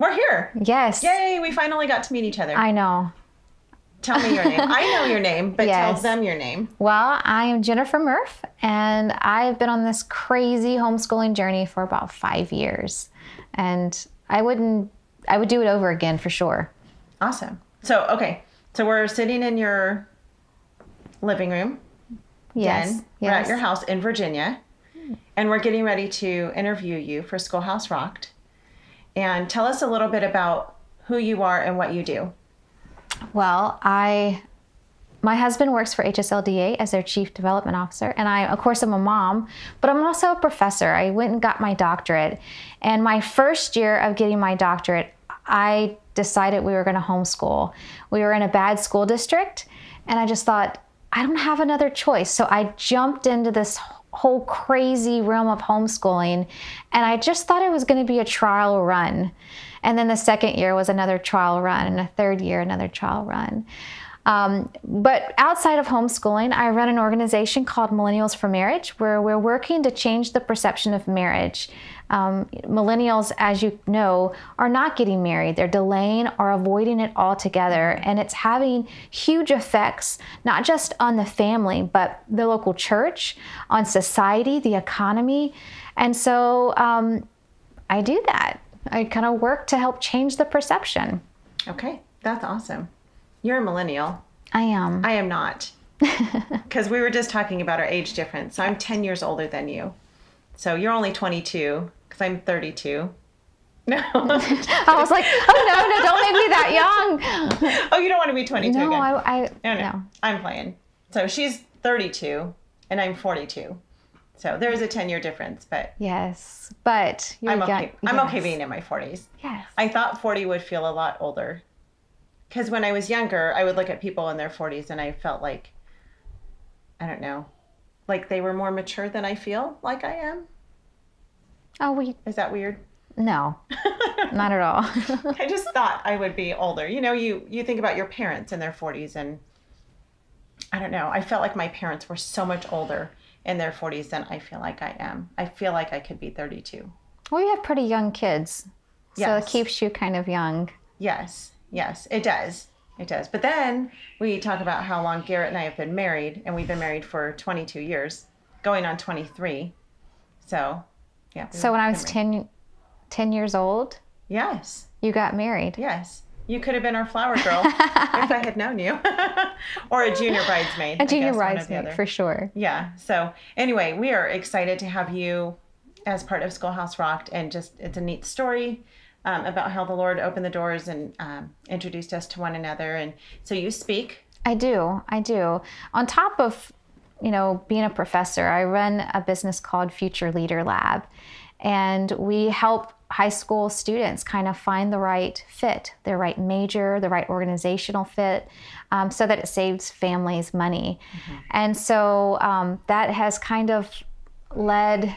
We're here. Yes. Yay, we finally got to meet each other. I know. Tell me your name. I know your name, but tell them your name. Well, I am Jennifer Murff, and I've been on this crazy homeschooling journey for about 5 years. And I would do it over again for sure. Awesome. So, okay. So we're sitting in your living room. Yes. Den. We're at your house in Virginia, and we're getting ready to interview you for Schoolhouse Rocked. And tell us a little bit about who you are and what you do. Well, my husband works for HSLDA as their Chief Development Officer, and of course, I'm a mom, but I'm also a professor. I went and got my doctorate, and my first year of getting my doctorate, I decided we were going to homeschool. We were in a bad school district, and I just thought, I don't have another choice. So I jumped into this whole crazy realm of homeschooling, and I just thought it was going to be a trial run. And then the second year was another trial run, and the third year, another trial run. But outside of homeschooling, I run an organization called Millennials for Marriage, where we're working to change the perception of marriage. Millennials, as you know, are not getting married. They're delaying or avoiding it altogether. And it's having huge effects, not just on the family, but the local church, on society, the economy. And so I do that. I kind of work to help change the perception. Okay, that's awesome. You're a millennial. I am. I am not. Because we were just talking about our age difference. So I'm 10 years older than you. So you're only 22, because I'm 32. No. I was like, oh, no, don't make me that young. Oh, you don't want to be 22 no, again? No. I'm playing. So she's 32, and I'm 42. So there's a 10-year difference, but... Yes, but you're I'm okay. young. I'm Yes. okay being in my 40s. Yes. I thought 40 would feel a lot older. Because when I was younger, I would look at people in their 40s and I felt like, I don't know, like they were more mature than I feel like I am. Oh, Is that weird? No, not at all. I just thought I would be older. You know, you think about your parents in their 40s, and I don't know. I felt like my parents were so much older in their 40s than I feel like I am. I feel like I could be 32. Well, you have pretty young kids, so Yes. it keeps you kind of young. Yes, it does. It does. But then we talk about how long Garrett and I have been married, and we've been married for 22 years, going on 23. So, yeah. So when I was 10 years old, Yes. you got married. Yes. You could have been our flower girl if I had known you. Or a junior bridesmaid. A junior bridesmaid, for sure. Yeah. So anyway, we are excited to have you as part of Schoolhouse Rocked, and just it's a neat story about how the Lord opened the doors and introduced us to one another. And so you speak. I do. On top of, being a professor, I run a business called Future Leader Lab, and we help high school students kind of find the right fit, the right major, the right organizational fit, so that it saves families money. Mm-hmm. And so that has kind of led...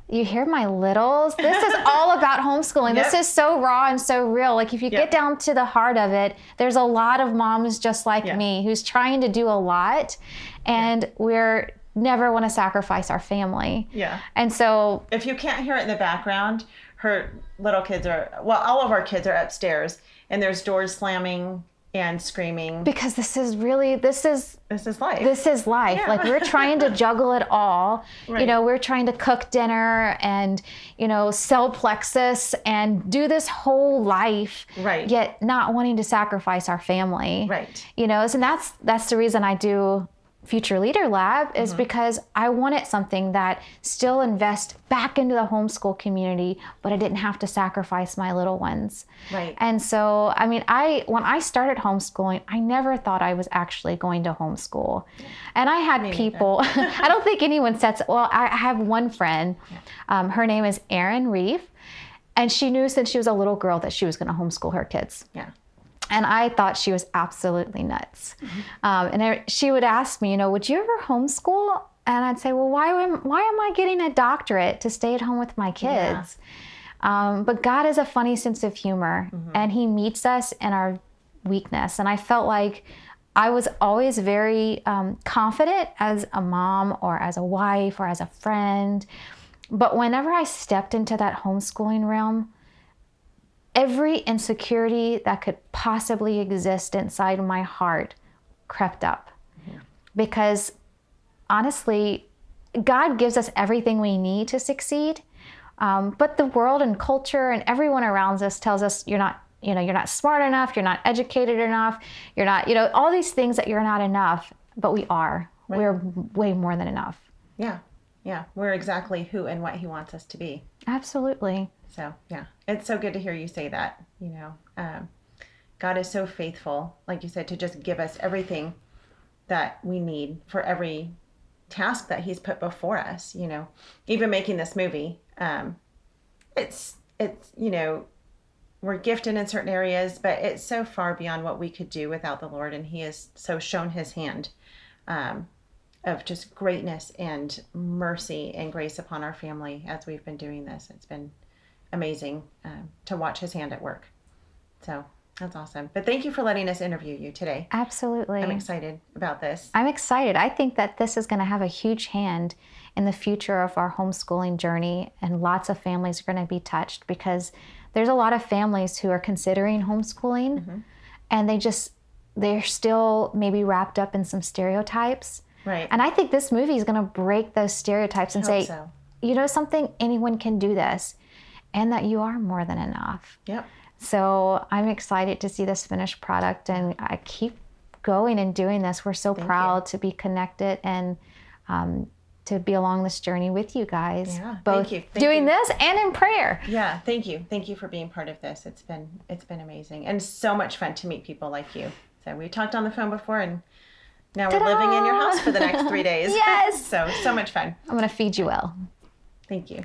You hear my littles? This is all about homeschooling. Yep. This is so raw and so real. Like if you Yep. get down to the heart of it, there's a lot of moms just like me who's trying to do a lot, and we're never want to sacrifice our family. Yeah. And so if you can't hear it in the background, her little kids all of our kids are upstairs, and there's doors slamming and screaming. Because this is life. This is life. Yeah. Like we're trying to juggle it all. Right. We're trying to cook dinner and, sell Plexus and do this whole life. Right. Yet not wanting to sacrifice our family. Right. And that's the reason I do Future Leader Lab, is because I wanted something that still invests back into the homeschool community, but I didn't have to sacrifice my little ones. Right. And so, when I started homeschooling, I never thought I was actually going to homeschool. And I had people, I don't think anyone said, I have one friend, her name is Erin Reeve, and she knew since she was a little girl that she was going to homeschool her kids. Yeah. And I thought she was absolutely nuts. Mm-hmm. She would ask me, would you ever homeschool? And I'd say, well, why am I getting a doctorate to stay at home with my kids? Yeah. But God has a funny sense of humor, and he meets us in our weakness. And I felt like I was always very confident as a mom or as a wife or as a friend. But whenever I stepped into that homeschooling realm, every insecurity that could possibly exist inside my heart crept up. Because honestly, God gives us everything we need to succeed. But the world and culture and everyone around us tells us you're not smart enough, you're not educated enough, you're not, all these things that you're not enough, but we are. Right. We're way more than enough. Yeah. Yeah. We're exactly who and what he wants us to be. Absolutely. So, yeah, it's so good to hear you say that. God is so faithful, like you said, to just give us everything that we need for every task that he's put before us. Even making this movie, it's we're gifted in certain areas, but it's so far beyond what we could do without the Lord. And he has so shown his hand of just greatness and mercy and grace upon our family as we've been doing this. It's been amazing to watch his hand at work. So that's awesome. But thank you for letting us interview you today. Absolutely. I'm excited about this. I'm excited. I think that this is going to have a huge hand in the future of our homeschooling journey, and lots of families are going to be touched, because there's a lot of families who are considering homeschooling, and they're still maybe wrapped up in some stereotypes. Right. And I think this movie is going to break those stereotypes and say, something, anyone can do this, and that you are more than enough. Yep. So I'm excited to see this finished product, and I keep going and doing this. We're so proud to be connected and to be along this journey with you guys. Yeah, both thank you. Doing this and in prayer. Yeah, thank you. Thank you for being part of this. It's been amazing and so much fun to meet people like you. So we talked on the phone before, and now we're living in your house for the next 3 days. Yes. So much fun. I'm going to feed you well. Thank you.